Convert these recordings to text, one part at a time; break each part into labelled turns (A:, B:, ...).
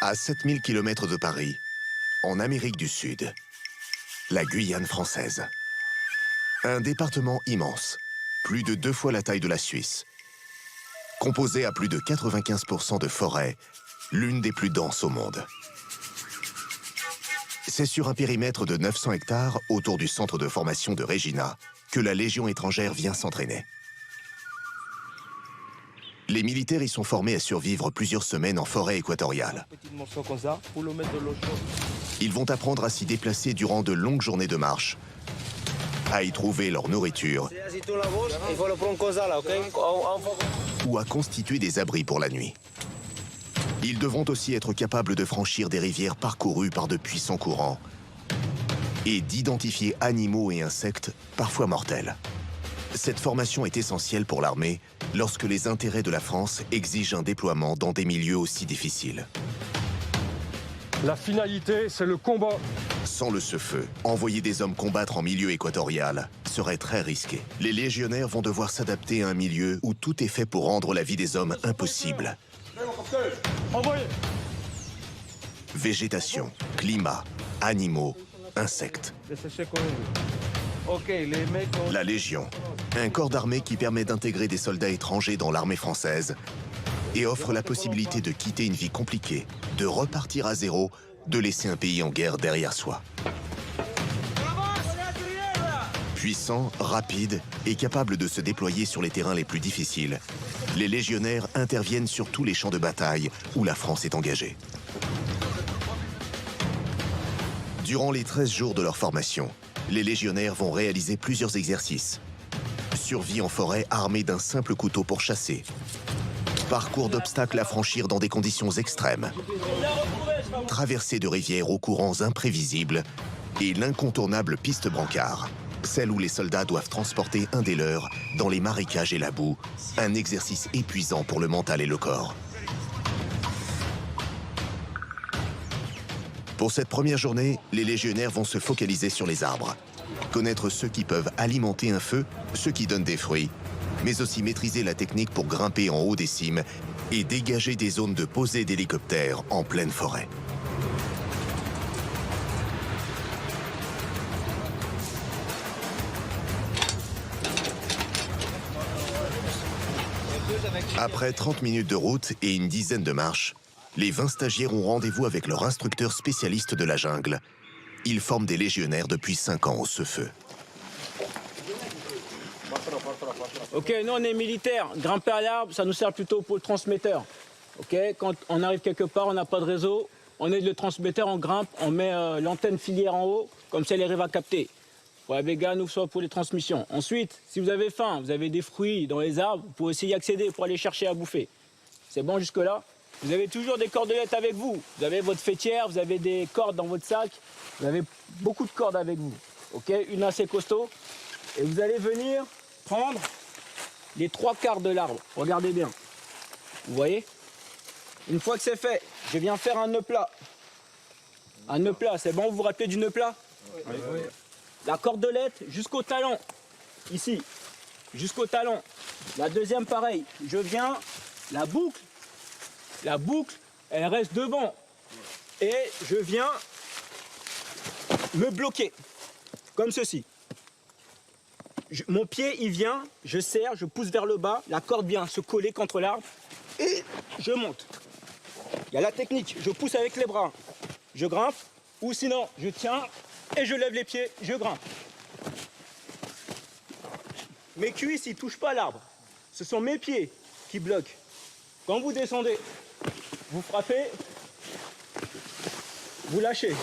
A: À 7000 km de Paris, en Amérique du Sud, la Guyane française. Un département immense, plus de 2 fois la taille de la Suisse, composé à plus de 95% de forêts, l'une des plus denses au monde. C'est sur un périmètre de 900 hectares autour du centre de formation de Regina que la Légion étrangère vient s'entraîner. Les militaires y sont formés à survivre plusieurs semaines en forêt équatoriale. Ils vont apprendre à s'y déplacer durant de longues journées de marche, à y trouver leur nourriture ou à constituer des abris pour la nuit. Ils devront aussi être capables de franchir des rivières parcourues par de puissants courants et d'identifier animaux et insectes parfois mortels. Cette formation est essentielle pour l'armée lorsque les intérêts de la France exigent un déploiement dans des milieux aussi difficiles.
B: La finalité, c'est le combat.
A: Sans le feu, envoyer des hommes combattre en milieu équatorial serait très risqué. Les légionnaires vont devoir s'adapter à un milieu où tout est fait pour rendre la vie des hommes impossible. Végétation, climat, animaux, insectes. La Légion, un corps d'armée qui permet d'intégrer des soldats étrangers dans l'armée française et offre la possibilité de quitter une vie compliquée, de repartir à zéro, de laisser un pays en guerre derrière soi. Puissants, rapides et capables de se déployer sur les terrains les plus difficiles, les légionnaires interviennent sur tous les champs de bataille où la France est engagée. Durant les 13 jours de leur formation, les légionnaires vont réaliser plusieurs exercices. Survie en forêt armée d'un simple couteau pour chasser. Parcours d'obstacles à franchir dans des conditions extrêmes. Traversée de rivières aux courants imprévisibles. Et l'incontournable piste brancard, celle où les soldats doivent transporter un des leurs dans les marécages et la boue. Un exercice épuisant pour le mental et le corps. Pour cette première journée, les légionnaires vont se focaliser sur les arbres. Connaître ceux qui peuvent alimenter un feu, ceux qui donnent des fruits, mais aussi maîtriser la technique pour grimper en haut des cimes et dégager des zones de posée d'hélicoptères en pleine forêt. Après 30 minutes de route et une dizaine de marches, les 20 stagiaires ont rendez-vous avec leur instructeur spécialiste de la jungle. Ils forment des légionnaires depuis 5 ans au feu.
C: Ok, nous on est militaires. Grimper à l'arbre, ça nous sert plutôt pour le transmetteur. Ok, quand on arrive quelque part, on n'a pas de réseau, on est le transmetteur, on grimpe, on met l'antenne filière en haut, comme ça elle arrive à capter. Pour la Vega, nous soit pour les transmissions. Ensuite, si vous avez faim, vous avez des fruits dans les arbres, vous pouvez aussi y accéder pour aller chercher à bouffer. C'est bon jusque-là? Vous avez toujours des cordelettes avec vous. Vous avez votre fêtière, vous avez des cordes dans votre sac. Vous avez beaucoup de cordes avec vous. Ok, une assez costaud. Et vous allez venir prendre les 3/4 de l'arbre. Regardez bien. Vous voyez? Une fois que c'est fait, je viens faire un nœud plat. Un nœud plat, c'est bon? Vous vous rappelez du nœud plat? Oui. La cordelette jusqu'au talon. Ici. Jusqu'au talon. La deuxième, pareil. Je viens, la boucle, elle reste devant. Et je viens me bloquer. Comme ceci. Mon pied, il vient, je serre, je pousse vers le bas, la corde vient se coller contre l'arbre et je monte. Il y a la technique, je pousse avec les bras, je grimpe, ou sinon je tiens et je lève les pieds, je grimpe. Mes cuisses, ils ne touchent pas l'arbre. Ce sont mes pieds qui bloquent. Quand vous descendez, vous frappez, vous lâchez.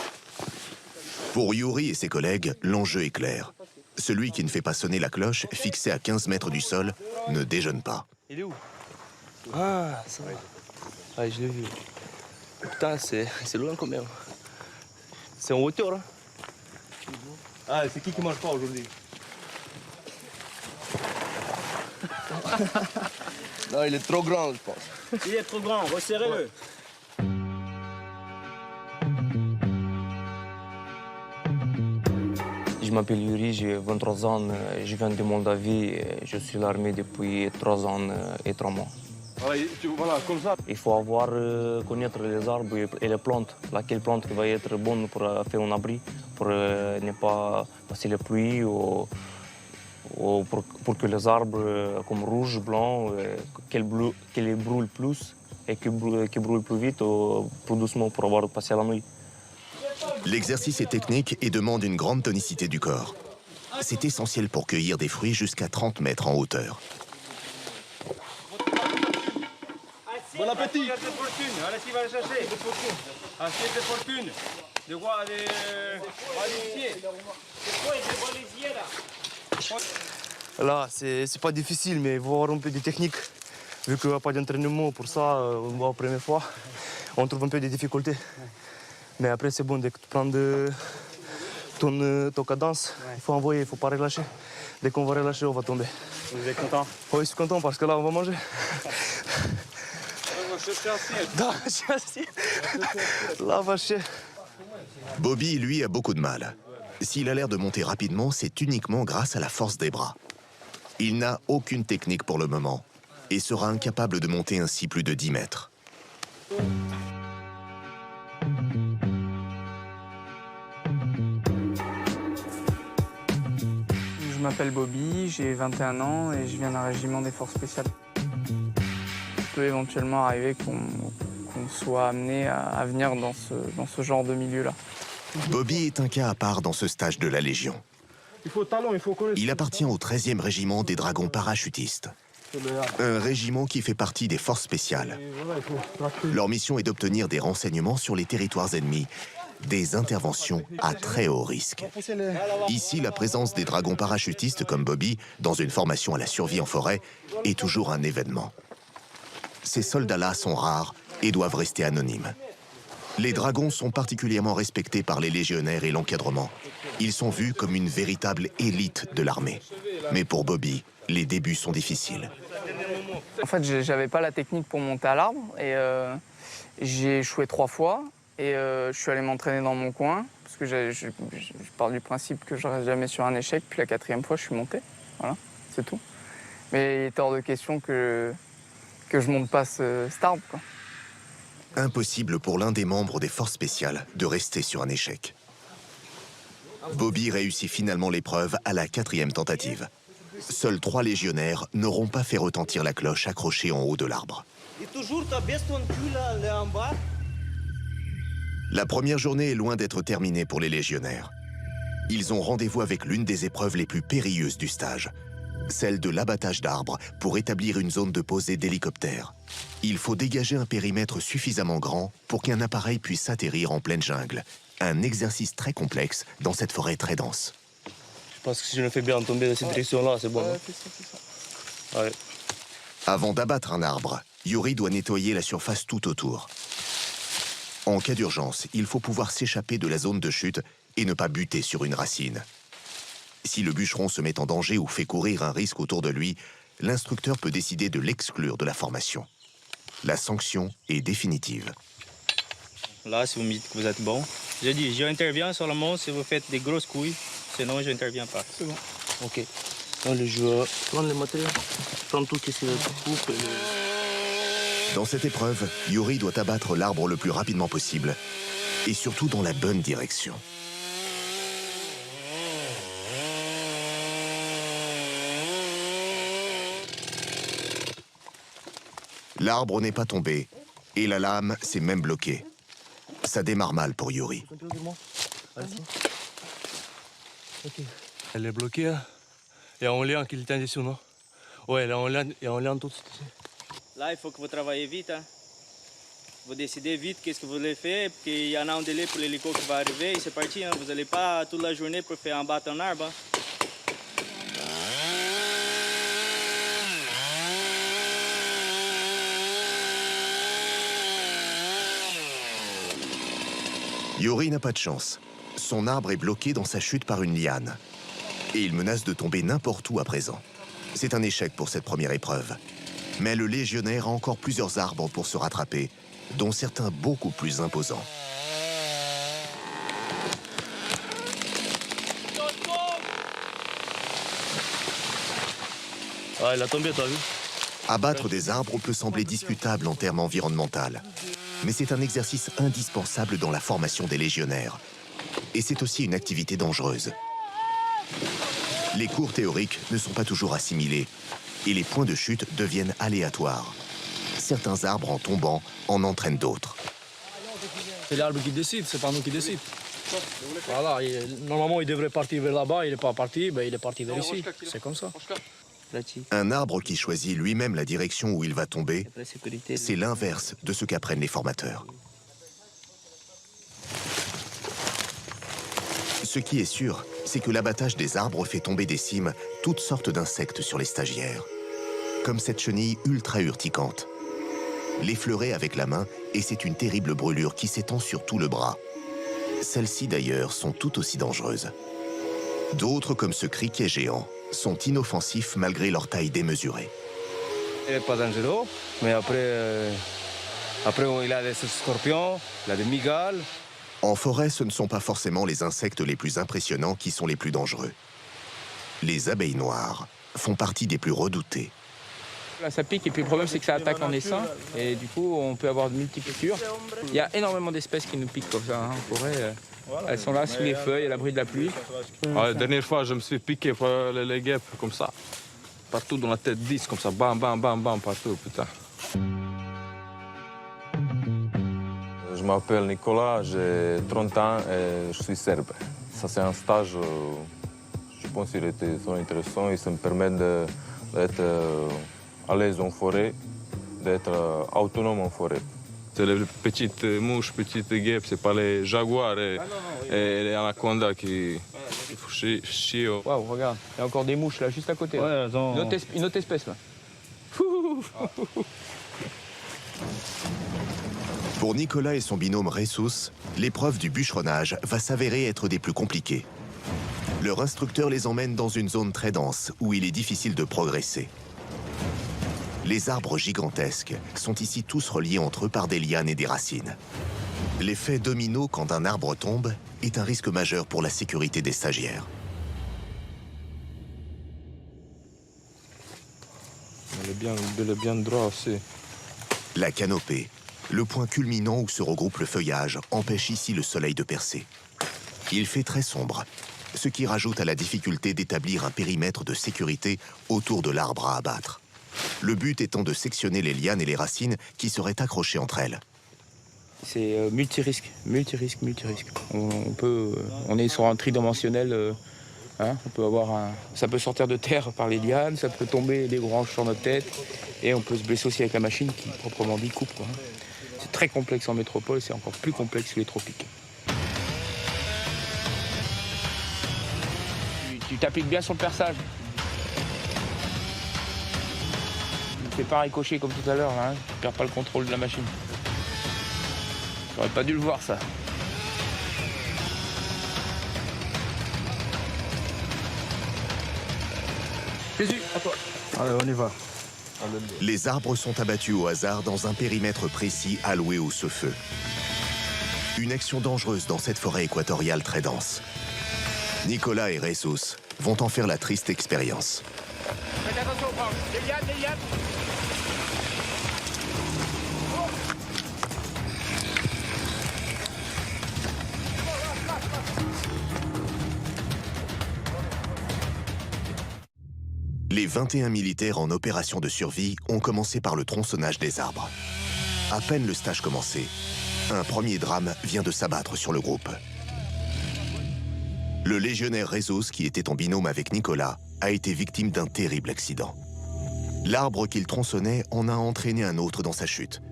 A: Pour Yuri et ses collègues, l'enjeu est clair. Celui qui ne fait pas sonner la cloche, fixée à 15 mètres du sol, ne déjeune pas.
D: Il est où? Ah, ça va. Ah, je l'ai vu. Putain, c'est loin quand même. C'est en hauteur, hein? Ah, c'est qui mange pas aujourd'hui? Non, il est trop grand, je pense.
C: Il est trop grand, resserrez-le.
E: Je m'appelle Yuri, j'ai 23 ans, je viens de Moldavie, je suis à l'armée depuis 3 ans et 3 mois.
B: Voilà, comme ça.
E: Il faut avoir, connaître les arbres et les plantes. Laquelle plante qui va être bonne pour faire un abri, pour ne pas passer la pluie ou pour que les arbres comme rouge, blanc, qu'elles brûlent plus et qui brûlent plus vite ou plus doucement pour avoir passé la nuit.
A: L'exercice est technique et demande une grande tonicité du corps. C'est essentiel pour cueillir des fruits jusqu'à 30 mètres en hauteur.
B: Bon appétit. Allez, va le chercher. Assiette de fortune. De quoi des
D: Là, c'est pas difficile, mais il faut avoir un peu de technique. Vu qu'il n'y a pas d'entraînement pour ça, la première fois, on trouve un peu de difficultés. Mais après, c'est bon, dès que tu prends ton cadence, il faut envoyer, il ne faut pas relâcher. Dès qu'on va relâcher, on va tomber.
B: Vous êtes content?
D: Oui, je suis content parce que là, on va manger. Là, va chier.
A: Bobby, lui, a beaucoup de mal. S'il a l'air de monter rapidement, c'est uniquement grâce à la force des bras. Il n'a aucune technique pour le moment et sera incapable de monter ainsi plus de 10 mètres.
F: Je m'appelle Bobby, j'ai 21 ans et je viens d'un régiment des forces spéciales. Il peut éventuellement arriver qu'on soit amené à venir dans ce genre de milieu-là.
A: Bobby est un cas à part dans ce stage de la Légion.
B: Il faut talon, il faut connaître.
A: Il appartient au 13e régiment des dragons parachutistes. Un régiment qui fait partie des forces spéciales. Leur mission est d'obtenir des renseignements sur les territoires ennemis, des interventions à très haut risque. Ici, la présence des dragons parachutistes comme Bobby, dans une formation à la survie en forêt, est toujours un événement. Ces soldats-là sont rares et doivent rester anonymes. Les dragons sont particulièrement respectés par les légionnaires et l'encadrement. Ils sont vus comme une véritable élite de l'armée. Mais pour Bobby, les débuts sont difficiles.
F: En fait, j'avais pas la technique pour monter à l'arbre et j'ai échoué 3 fois et je suis allé m'entraîner dans mon coin parce que je pars du principe que je reste jamais sur un échec. Puis la 4e fois, je suis monté. Voilà, c'est tout. Mais il est hors de question que je monte pas cet arbre, quoi.
A: Impossible pour l'un des membres des forces spéciales de rester sur un échec. Bobby réussit finalement l'épreuve à la 4e tentative. Seuls 3 légionnaires n'auront pas fait retentir la cloche accrochée en haut de l'arbre. La première journée est loin d'être terminée pour les légionnaires. Ils ont rendez-vous avec l'une des épreuves les plus périlleuses du stage, celle de l'abattage d'arbres pour établir une zone de posée d'hélicoptères. Il faut dégager un périmètre suffisamment grand pour qu'un appareil puisse atterrir en pleine jungle. Un exercice très complexe dans cette forêt très dense.
D: Je pense que si je le fais bien tomber dans cette direction-là, c'est bon.
F: C'est ça.
D: Ouais.
A: Avant d'abattre un arbre, Yuri doit nettoyer la surface tout autour. En cas d'urgence, il faut pouvoir s'échapper de la zone de chute et ne pas buter sur une racine. Si le bûcheron se met en danger ou fait courir un risque autour de lui, l'instructeur peut décider de l'exclure de la formation. La sanction est définitive.
G: Là, si vous me dites que vous êtes bon, je dis, j'interviens seulement si vous faites des grosses couilles, sinon je n'interviens pas.
F: C'est bon.
D: Ok. On le joue. Prends le matériel. Prends tout ce qui se coupe.
A: Dans cette épreuve, Yuri doit abattre l'arbre le plus rapidement possible et surtout dans la bonne direction. L'arbre n'est pas tombé et la lame s'est même bloquée. Ça démarre mal pour Yuri.
D: Elle est bloquée. Hein. Il y a un lien qui le tient dessus, non? Ouais, il y a un lien tout de suite.
G: Là, il faut que vous travaillez vite. Hein. Vous décidez vite qu'est-ce que vous voulez faire, parce qu'il y en a un délai pour l'hélico qui va arriver et c'est parti. Hein. Vous n'allez pas toute la journée pour faire abattre un arbre. Hein.
A: Yuri n'a pas de chance. Son arbre est bloqué dans sa chute par une liane. Et il menace de tomber n'importe où à présent. C'est un échec pour cette première épreuve. Mais le légionnaire a encore plusieurs arbres pour se rattraper, dont certains beaucoup plus imposants.
D: Ah, il a tombé, t'as vu?
A: Abattre des arbres peut sembler discutable en termes environnementaux, mais c'est un exercice indispensable dans la formation des légionnaires. Et c'est aussi une activité dangereuse. Les cours théoriques ne sont pas toujours assimilés et les points de chute deviennent aléatoires. Certains arbres, en tombant, en entraînent d'autres.
H: C'est l'arbre qui décide, c'est pas nous qui décide. Voilà, normalement il devrait partir vers là-bas, il n'est pas parti, ben, il est parti vers ici. C'est comme ça.
A: Un arbre qui choisit lui-même la direction où il va tomber, c'est l'inverse de ce qu'apprennent les formateurs. Ce qui est sûr, c'est que l'abattage des arbres fait tomber des cimes toutes sortes d'insectes sur les stagiaires. Comme cette chenille ultra urticante. L'effleurer avec la main et c'est une terrible brûlure qui s'étend sur tout le bras. Celles-ci d'ailleurs sont tout aussi dangereuses. D'autres, comme ce criquet géant, sont inoffensifs malgré leur taille démesurée.
B: Il n'est pas dangereux, mais après il a des scorpions, il a des migales.
A: En forêt, ce ne sont pas forcément les insectes les plus impressionnants qui sont les plus dangereux. Les abeilles noires font partie des plus redoutés.
F: Là, ça pique et puis le problème c'est que ça attaque en essaim et du coup on peut avoir de multiples piqûres. Il y a énormément d'espèces qui nous piquent comme ça en forêt. Elles sont là sous les feuilles à l'abri de la pluie.
I: La dernière fois je me suis piqué par les guêpes comme ça. Partout dans la tête 10 comme ça, bam bam bam bam partout putain.
J: Je m'appelle Nicolas, j'ai 30 ans et je suis serbe. Ça c'est un stage, je pense qu'il était très intéressant et ça me permet d'être à l'aise en forêt, d'être autonome en forêt.
I: C'est les petites mouches, petites guêpes, c'est pas les jaguars et les anacondas qui chient.
F: Waouh, regarde, il y a encore des mouches là juste à côté.
B: Ouais,
F: une autre espèce là.
A: Pour Nicolas et son binôme Ressus, l'épreuve du bûcheronnage va s'avérer être des plus compliquées. Leur instructeur les emmène dans une zone très dense où il est difficile de progresser. Les arbres gigantesques sont ici tous reliés entre eux par des lianes et des racines. L'effet domino quand un arbre tombe est un risque majeur pour la sécurité des stagiaires.
I: Il est bien droit aussi.
A: La canopée, le point culminant où se regroupe le feuillage, empêche ici le soleil de percer. Il fait très sombre, ce qui rajoute à la difficulté d'établir un périmètre de sécurité autour de l'arbre à abattre. Le but étant de sectionner les lianes et les racines qui seraient accrochées entre elles.
F: C'est multirisque. On est sur un tridimensionnel. On peut ça peut sortir de terre par les lianes, ça peut tomber des branches sur notre tête, et on peut se blesser aussi avec la machine qui, proprement dit, coupe. C'est très complexe en métropole, c'est encore plus complexe que les tropiques. Tu t'appliques bien sur le perçage. Tu ne fais pas ricocher comme tout à l'heure, hein. Tu ne perds pas le contrôle de la machine. J'aurais pas dû le voir, ça. Jésus, à toi.
B: Allez, on y va.
A: Les arbres sont abattus au hasard dans un périmètre précis alloué au feu. Une action dangereuse dans cette forêt équatoriale très dense. Nicolas et Ressus vont en faire la triste expérience.
F: Faites attention aux branches. Les lianes.
A: Les 21 militaires en opération de survie ont commencé par le tronçonnage des arbres. À peine le stage commencé, un premier drame vient de s'abattre sur le groupe. Le légionnaire Ressus, qui était en binôme avec Nicolas, a été victime d'un terrible accident. L'arbre qu'il tronçonnait en a entraîné un autre dans sa chute.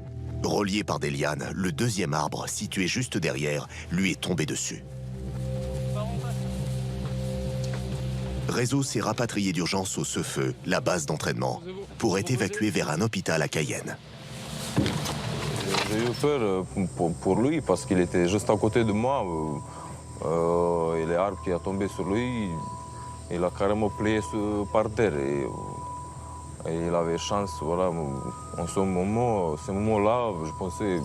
A: Relié par des lianes, le deuxième arbre, situé juste derrière, lui est tombé dessus. Ressus est rapatrié d'urgence au Sefeu, la base d'entraînement, pour être évacué vers un hôpital à Cayenne.
J: J'ai eu peur pour lui parce qu'il était juste à côté de moi. Et l'arbre qui a tombé sur lui, il a carrément plié par terre. Et il avait chance, voilà, en ce moment-là, je pensais,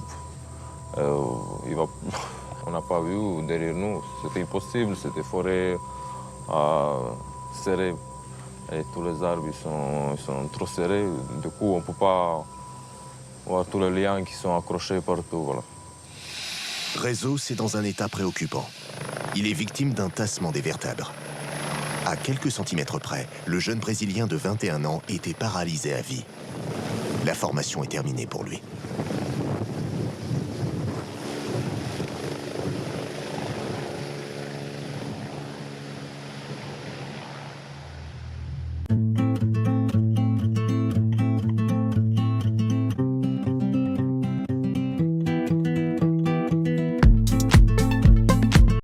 J: on n'a pas vu derrière nous, c'était impossible, c'était forêt serrée. Et tous les arbres ils sont trop serrés. Du coup, on ne peut pas voir tous les liens qui sont accrochés partout. Voilà.
A: Rezo, c'est dans un état préoccupant. Il est victime d'un tassement des vertèbres. À quelques centimètres près, le jeune Brésilien de 21 ans était paralysé à vie. La formation est terminée pour lui.